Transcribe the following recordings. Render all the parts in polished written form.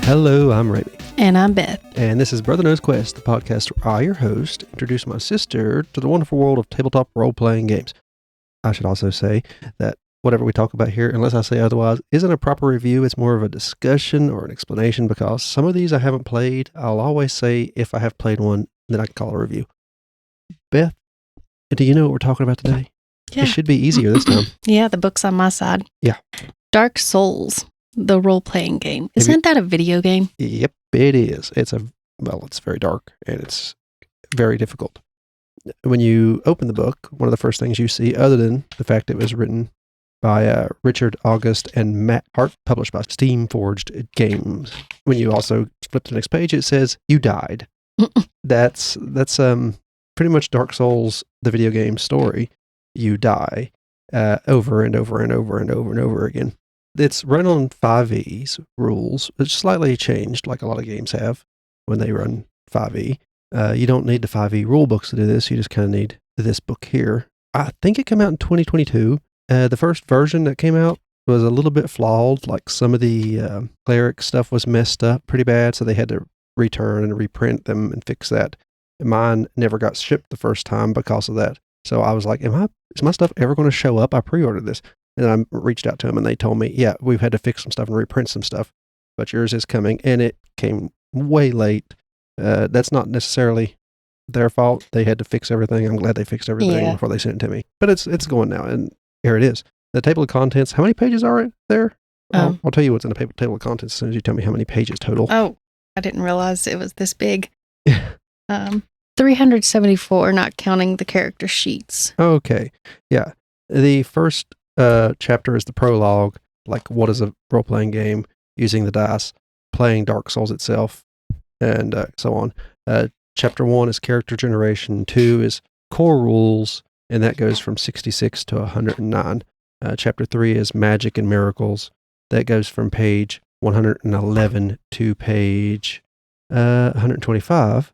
Hello, I'm Ramie. And I'm Beth. And this is Brother Knows Quest, the podcast where I, your host, introduce my sister to the wonderful world of tabletop role-playing games. I should also say that whatever we talk about here, unless I say otherwise, isn't a proper review. It's more of a discussion or an explanation because some of these I haven't played. I'll always say if I have played one, then I can call a review. Beth, do you know what we're talking about today? Yeah. It should be easier this time. Yeah, the book's on my side. Yeah. Dark Souls, the role-playing game. Isn't that a video game? Yep, it is. It's very dark and it's very difficult. When you open the book, one of the first things you see, other than the fact it was written by Richard August and Matt Hart, published by Steamforged Games. When you also flip to the next page, it says, "You died." That's pretty much Dark Souls, the video game story. You die over and over and over and over and over again. It's run on 5e's rules. It's slightly changed, like a lot of games have when they run 5e. You don't need the 5e rule books to do this. You just kind of need this book here. I think it came out in 2022. The first version that came out was a little bit flawed. Like some of the cleric stuff was messed up pretty bad, so they had to return and reprint them and fix that. And mine never got shipped the first time because of that. So I was like, is my stuff ever going to show up? I pre-ordered this. And I reached out to them and they told me, yeah, we've had to fix some stuff and reprint some stuff, but yours is coming. And it came way late. That's not necessarily their fault. They had to fix everything. I'm glad they fixed everything before they sent it to me. But it's going now, and here it is. The table of contents, how many pages are there? I'll tell you what's in the table of contents as soon as you tell me how many pages total. Oh, I didn't realize it was this big. 374, not counting the character sheets. Okay. Yeah. The first chapter is the prologue, like what is a role-playing game, using the dice, playing Dark Souls itself, and so on. Chapter 1 is character generation, 2 is core rules, and that goes from 66 to 109. Chapter 3 is magic and miracles. That goes from page 111 to page 125.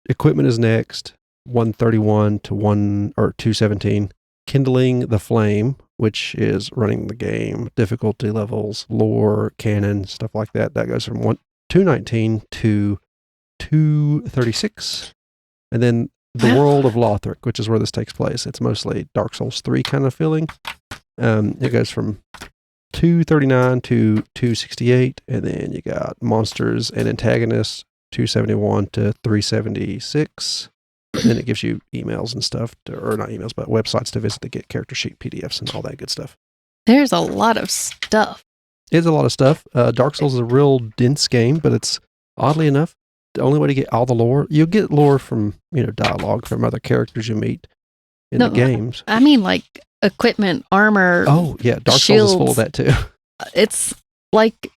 Equipment is next, 131 to 217. Kindling the Flame, which is running the game, difficulty levels, lore, canon, stuff like that. That goes from 219 to 236. And then the World of Lothric, which is where this takes place. It's mostly Dark Souls 3 kind of feeling. It goes from 239 to 268. And then you got monsters and antagonists, 271 to 376. And then it gives you emails and stuff, or not emails, but websites to visit to get character sheet PDFs and all that good stuff. There's a lot of stuff. It's a lot of stuff. Dark Souls is a real dense game, but it's oddly enough, the only way to get all the lore, you'll get lore from, dialogue from other characters you meet in the games. I mean, like equipment, armor. Oh, yeah. Dark shields. Souls is full of that too. It's like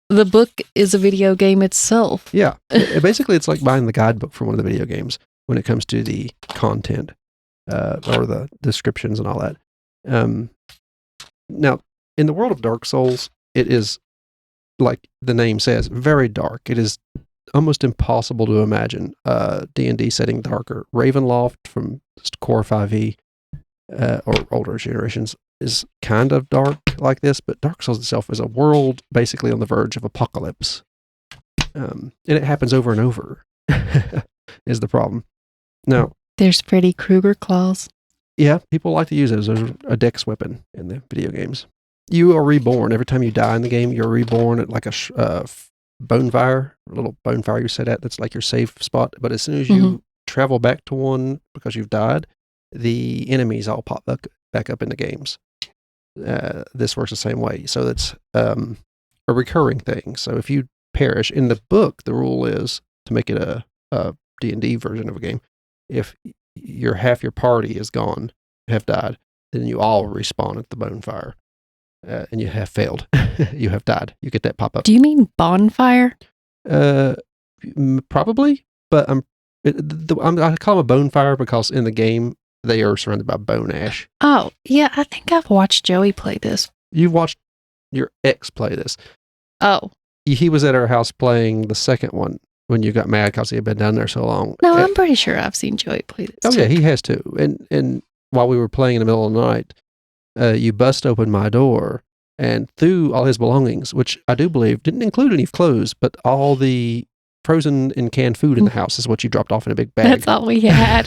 the book is a video game itself. Yeah. Basically, it's like buying the guidebook for one of the video games when it comes to the content or the descriptions and all that. Now, in the world of Dark Souls, it is, like the name says, very dark. It is almost impossible to imagine D&D setting darker. Ravenloft from Core 5e or older generations is kind of dark like this, but Dark Souls itself is a world basically on the verge of apocalypse. And it happens over and over is the problem. Now, there's Freddy Krueger claws. Yeah, people like to use those. Those are a dex weapon in the video games. You are reborn. Every time you die in the game, you're reborn at like a bonfire, a little bonfire you sit at that's like your safe spot. But as soon as you travel back to one because you've died, the enemies all pop back up in the games. This works the same way. So it's a recurring thing. So if you perish, in the book, the rule is to make it a D&D version of a game. If half your party is gone, have died, then you all respawn at the bonfire, and you have failed. You have died. You get that pop up. Do you mean bonfire? Probably, but I call them a bonfire because in the game they are surrounded by bone ash. Oh yeah, I think I've watched Joey play this. You've watched your ex play this. Oh, he was at our house playing the second one. When you got mad because he had been down there so long. No, I'm pretty sure I've seen Joey play this. Oh, yeah, he has too. And while we were playing in the middle of the night, you bust open my door and threw all his belongings, which I do believe didn't include any clothes, but all the frozen and canned food in the house is what you dropped off in a big bag. That's all we had.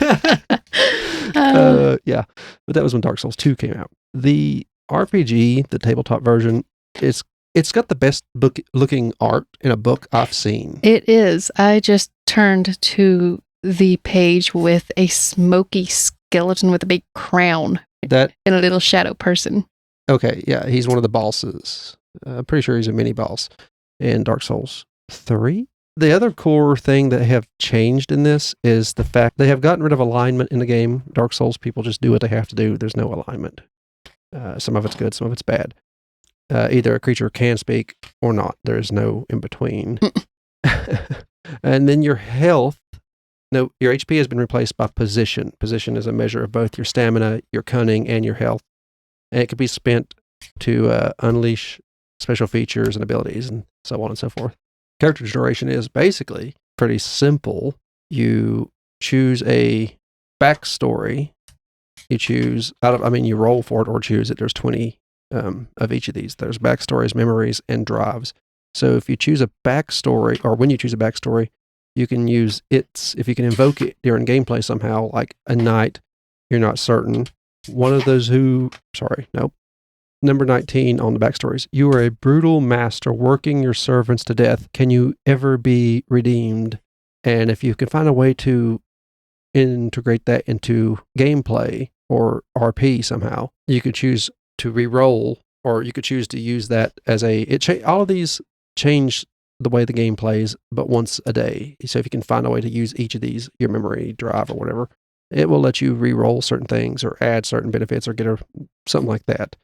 Yeah, but that was when Dark Souls 2 came out. The RPG, the tabletop version, it's got the best book looking art in a book I've seen. It is. I just turned to the page with a smoky skeleton with a big crown That and a little shadow person. Okay, yeah, he's one of the bosses. I'm pretty sure he's a mini boss in Dark Souls 3. The other core thing that have changed in this is the fact they have gotten rid of alignment in the game. Dark Souls people just do what they have to do. There's no alignment. Some of it's good, some of it's bad. Either a creature can speak or not. There is no in between. And then your health, no, your HP has been replaced by position. Position is a measure of both your stamina, your cunning, and your health. And it can be spent to unleash special features and abilities and so on and so forth. Character generation is basically pretty simple. You choose a backstory. You choose you roll for it or choose it. There's 20 of each of these. There's backstories, memories, and drives. So if you choose a backstory, or when you choose a backstory, you can use if you can invoke it during gameplay somehow, like a knight, you're not certain. Number 19 on the backstories. You are a brutal master working your servants to death. Can you ever be redeemed? And if you can find a way to integrate that into gameplay or RP somehow, you could choose to re-roll, or you could choose to use that as all of these change the way the game plays, but once a day. So if you can find a way to use each of these, your memory drive or whatever, it will let you re-roll certain things or add certain benefits or get something like that.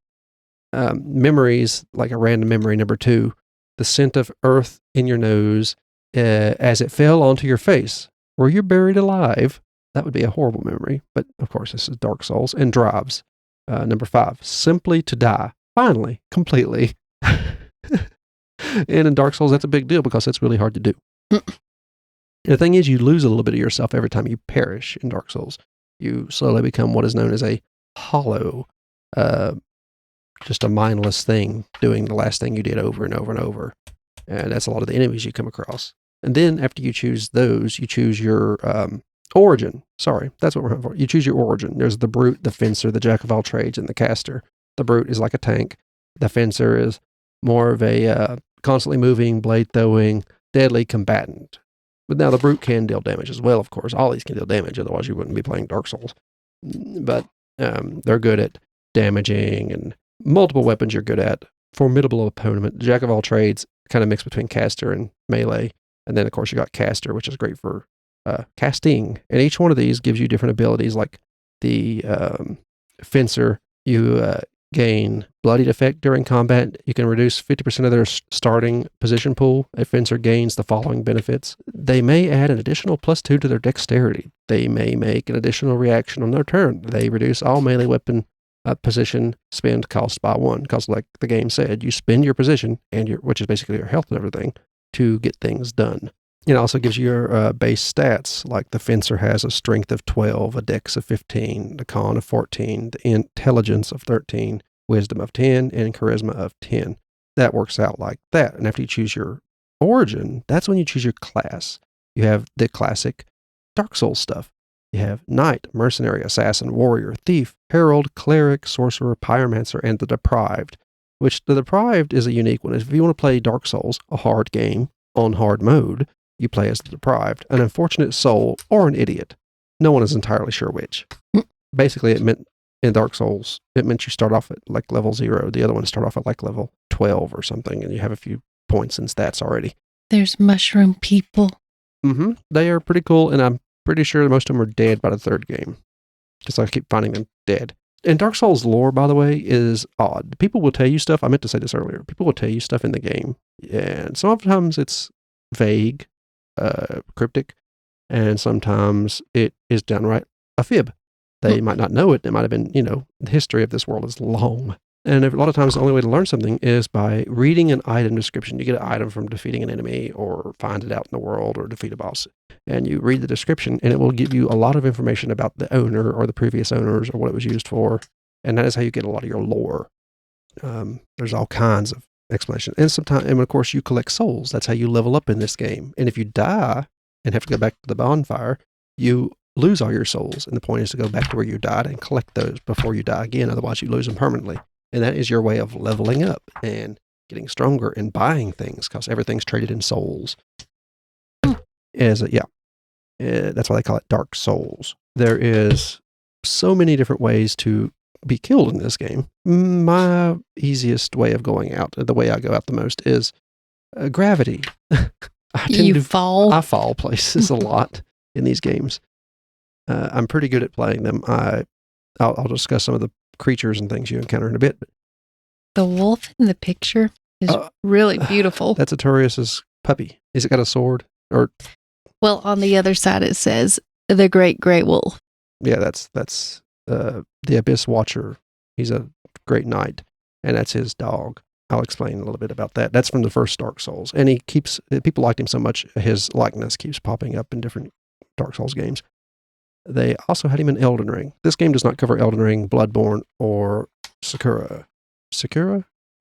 Memories, like a random memory, number 2, the scent of earth in your nose as it fell onto your face. Were you buried alive? That would be a horrible memory, but of course this is Dark Souls. And drives. Number 5, simply to die. Finally, completely. And in Dark Souls, that's a big deal because it's really hard to do. The thing is, you lose a little bit of yourself every time you perish in Dark Souls. You slowly become what is known as a hollow, just a mindless thing, doing the last thing you did over and over and over. And that's a lot of the enemies you come across. And then after you choose those, you choose your origin. Sorry, that's what we're hunting for. You choose your origin. There's the brute, the fencer, the jack of all trades, and the caster. The brute is like a tank. The fencer is more of a constantly moving, blade throwing, deadly combatant. But now the brute can deal damage as well, of course. All these can deal damage, otherwise you wouldn't be playing Dark Souls. But they're good at damaging, and multiple weapons you're good at. Formidable opponent. Jack of all trades, kind of mixed between caster and melee. And then, of course, you got caster, which is great for casting. And each one of these gives you different abilities, like the fencer. You gain bloodied effect during combat. You can reduce 50% of their starting position pool. A fencer gains the following benefits. They may add an additional +2 to their dexterity. They may make an additional reaction on their turn. They reduce all melee weapon position spend cost by 1. Because like the game said, you spend your position, which is basically your health and everything, to get things done. It also gives you your base stats, like the fencer has a strength of 12, a dex of 15, the con of 14, the intelligence of 13, wisdom of 10, and charisma of 10. That works out like that. And after you choose your origin, that's when you choose your class. You have the classic Dark Souls stuff. You have knight, mercenary, assassin, warrior, thief, herald, cleric, sorcerer, pyromancer, and the deprived, which the deprived is a unique one. If you want to play Dark Souls, a hard game, on hard mode, you play as the deprived, an unfortunate soul, or an idiot. No one is entirely sure which. Basically, it meant in Dark Souls, it meant you start off at like level 0. The other one start off at like level 12 or something, and you have a few points and stats already. There's mushroom people. Mm-hmm. They are pretty cool, and I'm pretty sure most of them are dead by the 3rd game. Because I keep finding them dead. And Dark Souls lore, by the way, is odd. People will tell you stuff. I meant to say this earlier. People will tell you stuff in the game, and sometimes it's vague, cryptic, and sometimes it is downright a fib. They might not know it. It might have been, the history of this world is long. And a lot of times the only way to learn something is by reading an item description. You get an item from defeating an enemy or find it out in the world or defeat a boss. And you read the description and it will give you a lot of information about the owner or the previous owners or what it was used for. And that is how you get a lot of your lore. There's all kinds of explanation. And sometimes, and of course, you collect souls. That's how you level up in this game. And if you die and have to go back to the bonfire, you lose all your souls. And the point is to go back to where you died and collect those before you die again. Otherwise, you lose them permanently. And that is your way of leveling up and getting stronger and buying things, because everything's traded in souls. That's why they call it Dark Souls. There is so many different ways to be killed in this game. My easiest way of going out, the way I go out the most, is gravity. I fall places a lot in these games. I'm pretty good at playing them. I'll discuss some of the creatures and things you encounter in a bit. The wolf in the picture is really beautiful. That's Artorias' puppy. Has it got a sword? Or well, on the other side it says the Great Grey Wolf. Yeah, that's the Abyss Watcher. He's a great knight, and that's his dog. I'll explain a little bit about that. That's from the first Dark Souls, and people liked him so much, his likeness keeps popping up in different Dark Souls games. They also had him in Elden Ring. This game does not cover Elden Ring, Bloodborne, or Sakura,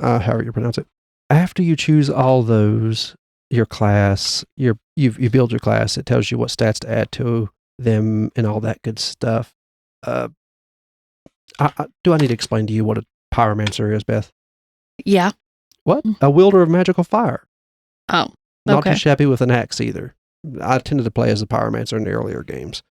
however you pronounce it. After you choose all those, your class, you build your class. It tells you what stats to add to them and all that good stuff. Do I need to explain to you what a pyromancer is, Beth? Yeah. What? A wielder of magical fire. Oh, okay. Not too shabby with an axe either. I tended to play as a pyromancer in the earlier games.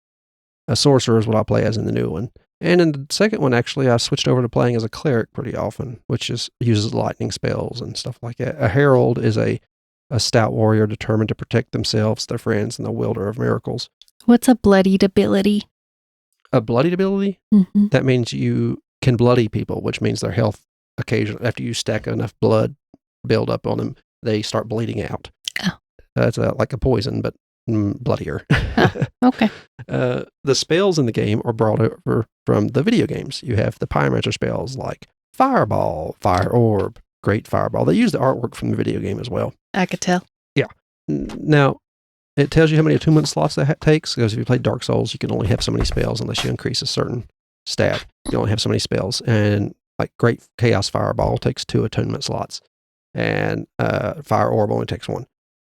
A sorcerer is what I play as in the new one. And in the second one, actually, I switched over to playing as a cleric pretty often, which uses lightning spells and stuff like that. A herald is a stout warrior determined to protect themselves, their friends, and the wielder of miracles. What's a bloodied ability? A bloodied ability? Mm-hmm. That means you can bloody people, which means their health occasionally, after you stack enough blood build up on them, they start bleeding out. Oh. That's like a poison, but bloodier. Okay. The spells in the game are brought over from the video games. You have the pyromancer spells like Fireball, Fire Orb, Great Fireball. They use the artwork from the video game as well. I could tell. Yeah. Now, it tells you how many attunement slots that takes, because if you play Dark Souls, you can only have so many spells unless you increase a certain stat. You only have so many spells. And like Great Chaos Fireball takes 2 attunement slots, and Fire Orb only takes 1.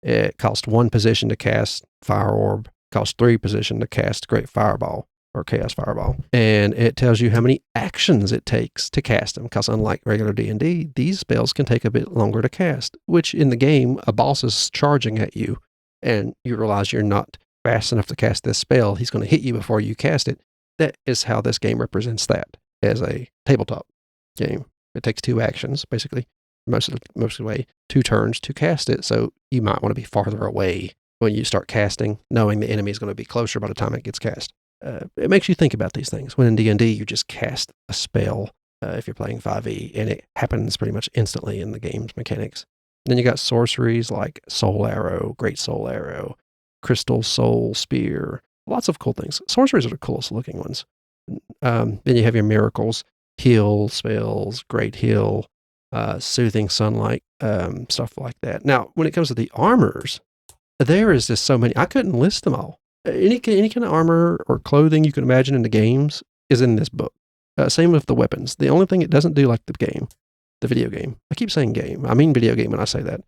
It costs 1 position to cast Fire Orb, costs 3 position to cast Great Fireball or Chaos Fireball. And it tells you how many actions it takes to cast them, because unlike regular D&D, these spells can take a bit longer to cast, which in the game, a boss is charging at you, and you realize you're not fast enough to cast this spell. He's going to hit you before you cast it. That is how this game represents that as a tabletop game. It takes 2 actions, basically. Most of the way, 2 turns to cast it, so you might want to be farther away when you start casting, knowing the enemy is going to be closer by the time it gets cast. It makes you think about these things. When in D&D, you just cast a spell if you're playing 5e, and it happens pretty much instantly in the game's mechanics. Then you got sorceries like Soul Arrow, Great Soul Arrow, Crystal Soul Spear, lots of cool things. Sorceries are the coolest looking ones. Then you have your miracles, heal spells, Great Heal, Soothing Sunlight, stuff like that. Now, when it comes to the armors, there is just so many. I couldn't list them all. Any kind of armor or clothing you can imagine in the games is in this book. Same with the weapons. The only thing it doesn't do like the video game. I keep saying game. I mean video game when I say that.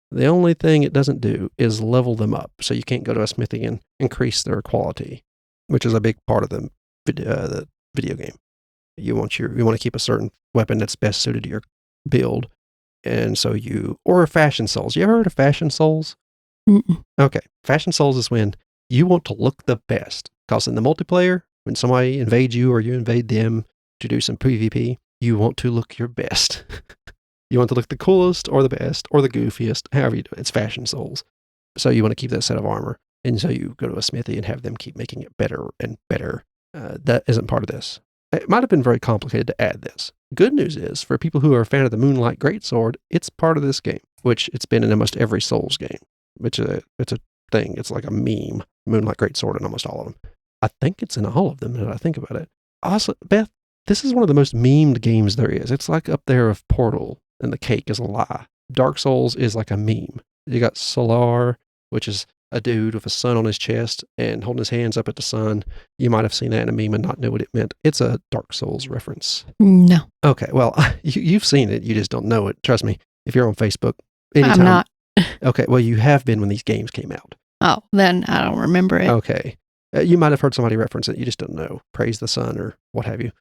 The only thing it doesn't do is level them up. So you can't go to a smithy and increase their quality, which is a big part of the video game. You want to keep a certain weapon that's best suited to your build. And so or Fashion Souls. You ever heard of Fashion Souls? Mm-mm. Okay. Fashion Souls is when you want to look the best. Because in the multiplayer, when somebody invades you or you invade them to do some PvP, you want to look your best. You want to look the coolest or the best or the goofiest, however you do it. It's Fashion Souls. So you want to keep that set of armor. And so you go to a smithy and have them keep making it better and better. That isn't part of this. It might have been very complicated to add this. Good news is, for people who are a fan of the Moonlight Greatsword, it's part of this game, which it's been in almost every Souls game, which it's a thing. It's like a meme, Moonlight Greatsword in almost all of them. I think it's in all of them, now that I think about it. Also, Beth, this is one of the most memed games there is. It's like up there of Portal, and the cake is a lie. Dark Souls is like a meme. You got Solar, which is a dude with a sun on his chest and holding his hands up at the sun. You might have seen that in a meme and not know what it meant. It's a Dark Souls reference. No, Okay, well, you've seen it. You just don't know it. Trust me. If you're on Facebook, I'm not. Okay, well, you have been when these games came out. Oh, then I don't remember it. Okay. You might have heard somebody reference it. You just don't know. Praise the sun or what have you.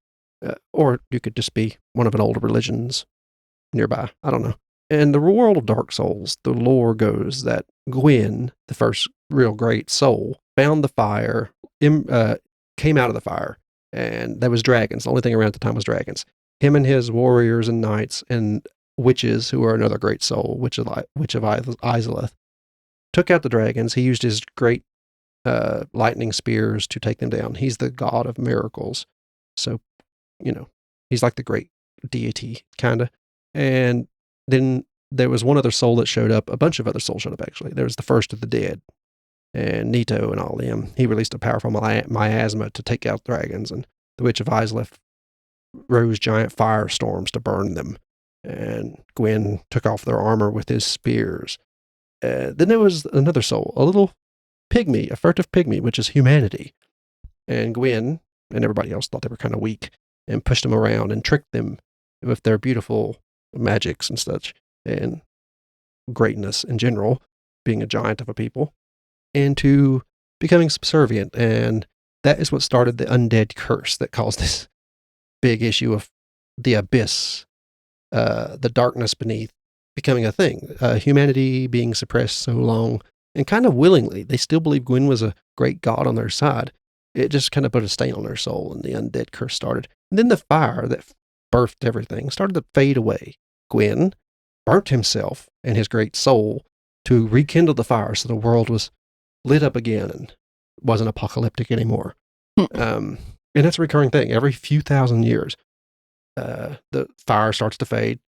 Or you could just be one of an older religions nearby. I don't know. In the world of Dark Souls, the lore goes that Gwyn, the first real great soul, found the fire, came out of the fire, and there was dragons. The only thing around at the time was dragons. Him and his warriors and knights and witches, who are another great soul, witch of Izalith, took out the dragons. He used his great lightning spears to take them down. He's the god of miracles. So, he's like the great deity, kind of. And then there was one other soul that showed up. A bunch of other souls showed up, actually. There was the first of the dead, and Nito and all them. He released a powerful miasma to take out dragons, and the Witch of Izalith rose giant firestorms to burn them. And Gwyn took off their armor with his spears. Then there was another soul, a little pygmy, a furtive pygmy, which is humanity. And Gwyn and everybody else thought they were kind of weak and pushed them around and tricked them with their beautiful magics and such, and greatness in general, being a giant of a people, into becoming subservient. And that is what started the undead curse that caused this big issue of the abyss, the darkness beneath, becoming a thing. Humanity being suppressed so long, and kind of willingly. They still believe Gwyn was a great god on their side. It just kind of put a stain on their soul, and the undead curse started. And then the fire that birthed everything started to fade away. Gwyn burnt himself and his great soul to rekindle the fire so the world was lit up again and wasn't apocalyptic anymore. And that's a recurring thing. Every few thousand years, the fire starts to fade.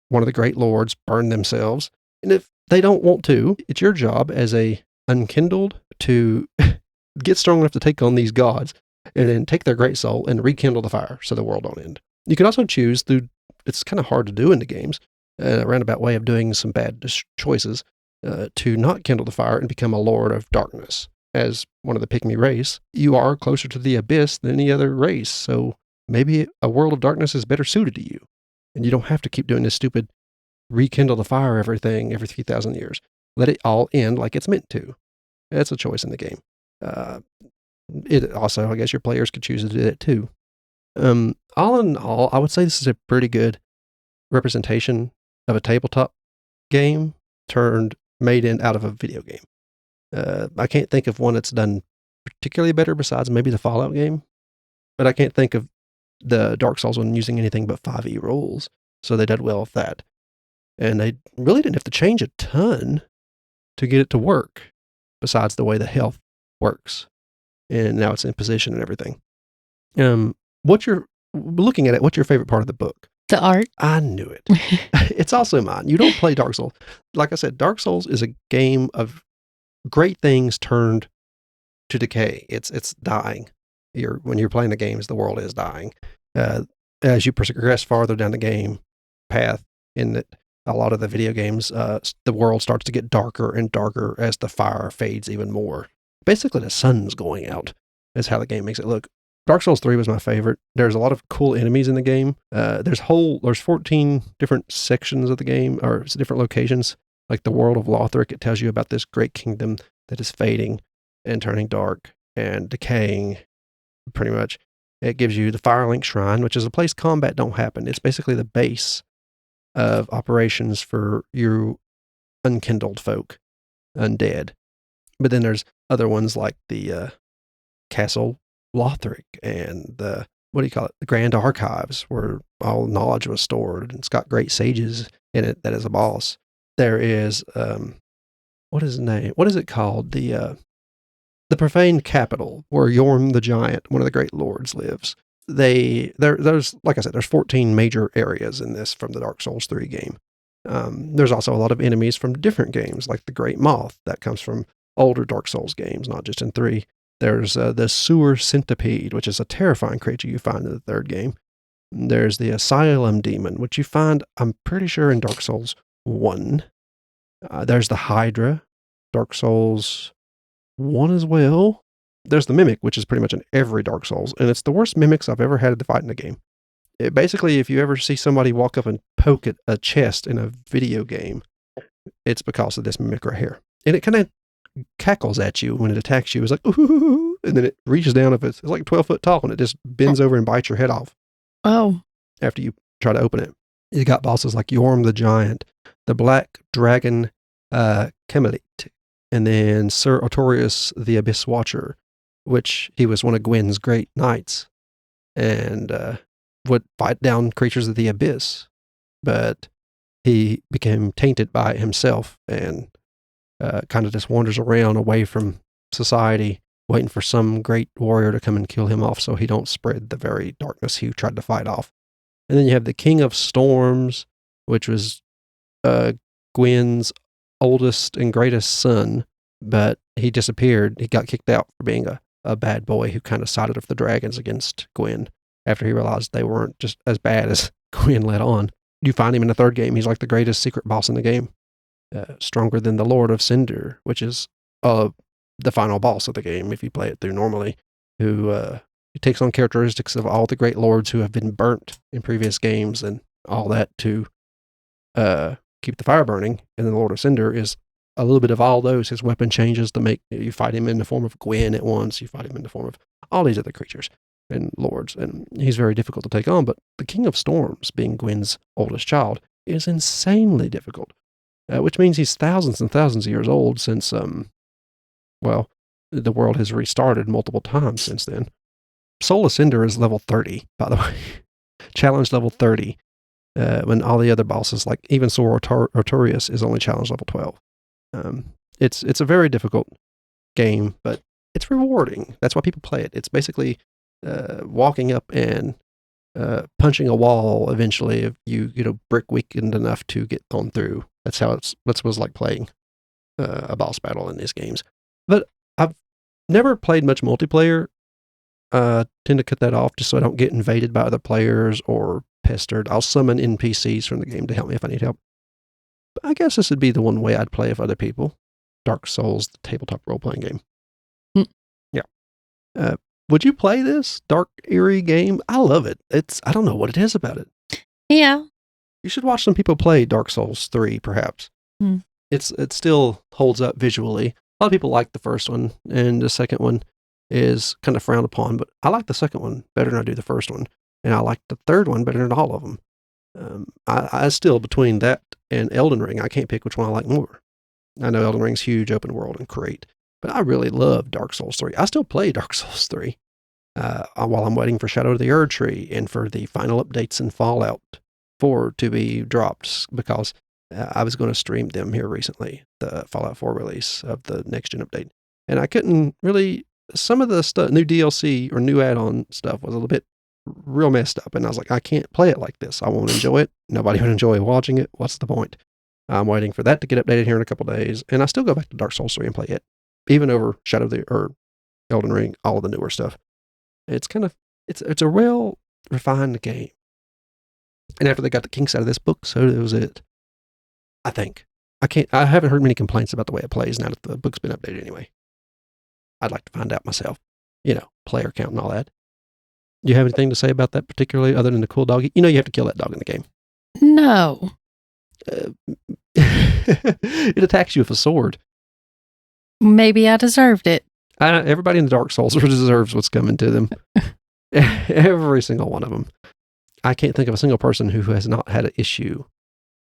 One of the great lords burn themselves. And if they don't want to, it's your job as a unkindled to get strong enough to take on these gods and then take their great soul and rekindle the fire so the world don't end. You can also choose through, it's kind of hard to do in the games, a roundabout way of doing some bad choices, to not kindle the fire and become a lord of darkness. As one of the pygmy race, you are closer to the abyss than any other race, so maybe a world of darkness is better suited to you. And you don't have to keep doing this stupid rekindle the fire everything every 3,000 years. Let it all end like it's meant to. That's a choice in the game. It also, I guess your players could choose to do that too. All in all, I would say this is a pretty good representation of a tabletop game made out of a video game. I can't think of one that's done particularly better besides maybe the Fallout game, but I can't think of the Dark Souls one using anything but 5e rules, so they did well with that. And they really didn't have to change a ton to get it to work, besides the way the health works. And now it's in position and everything. Looking at it, what's your favorite part of the book? The art. I knew it. It's also mine. You don't play Dark Souls. Like I said, Dark Souls is a game of great things turned to decay. It's dying. When you're playing the games, the world is dying. As you progress farther down the game path, in that a lot of the video games, the world starts to get darker and darker as the fire fades even more. Basically, the sun's going out is how the game makes it look. Dark Souls 3 was my favorite. There's a lot of cool enemies in the game. There's 14 different sections of the game, or different locations. Like the world of Lothric, it tells you about this great kingdom that is fading and turning dark and decaying, pretty much. It gives you the Firelink Shrine, which is a place combat don't happen. It's basically the base of operations for your unkindled folk, undead. But then there's other ones like the Castle Lothric and the Grand Archives, where all knowledge was stored, and it's got great sages in it that is a boss. There is what is his name? What is it called? The Profaned Capital, where Yorm the Giant, one of the great lords, lives. There's like I said, there's 14 major areas in this from the Dark Souls 3 game. There's also a lot of enemies from different games, like the Great Moth that comes from older Dark Souls games, not just in 3. There's the Sewer Centipede, which is a terrifying creature you find in the 3rd game. There's the Asylum Demon, which you find, I'm pretty sure, in Dark Souls 1. There's the Hydra, Dark Souls one as well. There's the Mimic, which is pretty much in every Dark Souls, and it's the worst mimics I've ever had to fight in a game. Basically, if you ever see somebody walk up and poke at a chest in a video game, it's because of this mimic right here. And it kind of cackles at you when it attacks you. It's like, ooh, and then it reaches down. If it's like 12 foot tall, and it just bends over and bites your head off. Oh. After you try to open it. You got bosses like Yorm the Giant, the Black Dragon Camelite, and then Sir Artorias the Abyss Watcher, which he was one of Gwyn's great knights, and would fight down creatures of the abyss. But he became tainted by it himself and kind of just wanders around away from society, waiting for some great warrior to come and kill him off so he don't spread the very darkness he tried to fight off. And then you have the King of Storms, which was Gwyn's oldest and greatest son, but he disappeared. He got kicked out for being a bad boy who kind of sided with the dragons against Gwyn after he realized they weren't just as bad as Gwyn let on. You find him in the third game. He's like the greatest secret boss in the game. Stronger than the Lord of Cinder, which is the final boss of the game if you play it through normally, who takes on characteristics of all the great lords who have been burnt in previous games and all that to keep the fire burning. And then the Lord of Cinder is a little bit of all those. His weapon changes to make you fight him in the form of Gwyn at once. You fight him in the form of all these other creatures and lords. And he's very difficult to take on. But the King of Storms, being Gwyn's oldest child, is insanely difficult, which means he's thousands and thousands of years old since, well, the world has restarted multiple times since then. Soul of Cinder is level 30, by the way. Challenge level 30. When all the other bosses, like even Sir Artorias, is only challenge level 12. It's a very difficult game, but it's rewarding. That's why people play it. It's basically walking up and punching a wall eventually if you brick weakened enough to get on through. That's what was like playing a boss battle in these games. But I've never played much multiplayer. Tend to cut that off just so I don't get invaded by other players or pestered. I'll summon NPCs from the game to help me if I need help. But I guess this would be the one way I'd play with other people. Dark Souls, the tabletop role-playing game. Yeah. Would you play this dark, eerie game? I love it. I don't know what it is about it. Yeah. You should watch some people play Dark Souls 3, perhaps. It still holds up visually. A lot of people like the first one, and the second one is kind of frowned upon, but I like the second one better than I do the first one, and I like the third one better than all of them. I still, between that and Elden Ring, I can't pick which one I like more. I know Elden Ring's huge, open world, and great, but I really love Dark Souls 3. I still play Dark Souls 3 while I'm waiting for Shadow of the Erd Tree and for the final updates in Fallout 4 to be dropped, because I was going to stream them here recently, the Fallout 4 release of the next-gen update, and I couldn't really. Some of the stuff, new DLC or new add-on stuff was a little bit real messed up. And I was like, I can't play it like this. I won't enjoy it. Nobody would enjoy watching it. What's the point? I'm waiting for that to get updated here in a couple of days. And I still go back to Dark Souls 3 and play it, even over Elden Ring, all of the newer stuff. It's a real refined game. And after they got the kinks out of this book, so that was it. I think. I haven't heard many complaints about the way it plays now that the book's been updated anyway. I'd like to find out myself, player count and all that. Do you have anything to say about that particularly other than the cool doggy? You have to kill that dog in the game. No. It attacks you with a sword. Maybe I deserved it. Everybody in the Dark Souls deserves what's coming to them. Every single one of them. I can't think of a single person who has not had an issue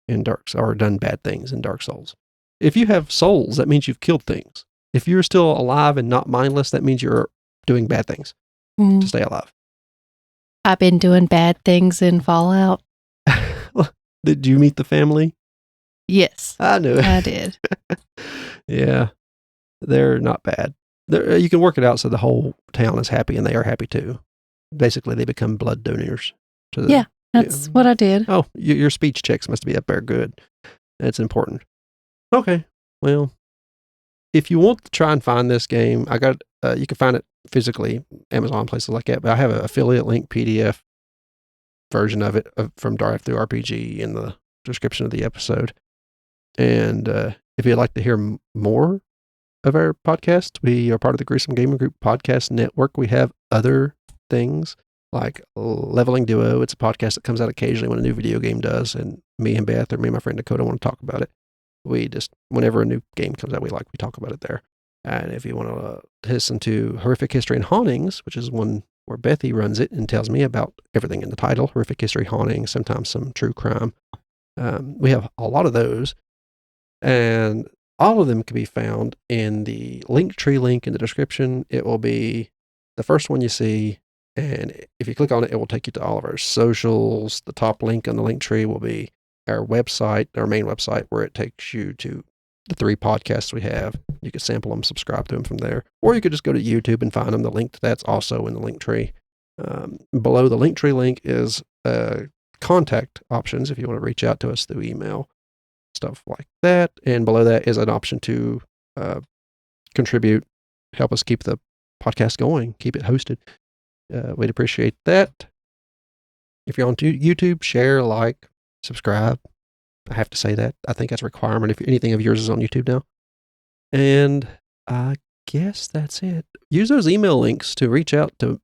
in or done bad things in Dark Souls. If you have souls, that means you've killed things. If you're still alive and not mindless, that means you're doing bad things to stay alive. I've been doing bad things in Fallout. Did you meet the family? Yes. I knew it. I did. Yeah. They're not bad. You can work it out so the whole town is happy, and they are happy too. Basically, they become blood donors. Yeah, that's what I did. Oh, your speech checks must be up there good. That's important. Okay. Well, if you want to try and find this game, you can find it physically, Amazon, places like that, but I have an affiliate link PDF version of it from TRPG in the description of the episode. And if you'd like to hear more, of our podcast. We are part of the Gruesome Gamer Group podcast network. We have other things like Leveling Duo. It's a podcast that comes out occasionally when a new video game does, and me and Beth or me and my friend Dakota want to talk about it. We just, whenever a new game comes out, we talk about it there. And if you want to listen to Horrific History and Hauntings, which is one where Bethy runs it and tells me about everything in the title, horrific history, hauntings, sometimes some true crime. We have a lot of those, and all of them can be found in the Linktree link in the description. It will be the first one you see, and if you click on it, it will take you to all of our socials. The top link on the Linktree will be our website, our main website, where it takes you to the 3 podcasts we have. You could sample them, subscribe to them from there, or you could just go to YouTube and find them. The link to that's also in the Linktree. Below the Linktree link is contact options if you want to reach out to us through email, stuff like that. And below that is an option to contribute, help us keep the podcast going, keep it hosted. We'd appreciate that. If you're on YouTube, share, like, subscribe. I have to say that. I think that's a requirement if anything of yours is on YouTube now. And I guess that's it. Use those email links to reach out to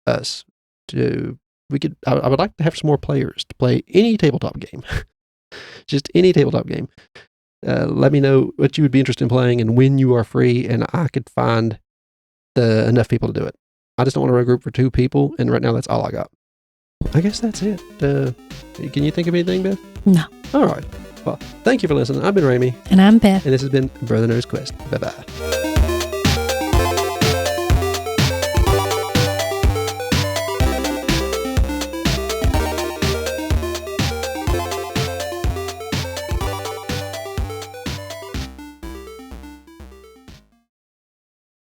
us. I would like to have some more players to play any tabletop game. Just any tabletop game. Let me know what you would be interested in playing and when you are free, and I could find enough people to do it. I just don't want to run a group for 2 people, and right now that's all I got. I guess that's it. Can you think of anything, Beth? No. All right. Well, thank you for listening. I've been Ramie. And I'm Beth. And this has been Brother Knows Quest. Bye-bye.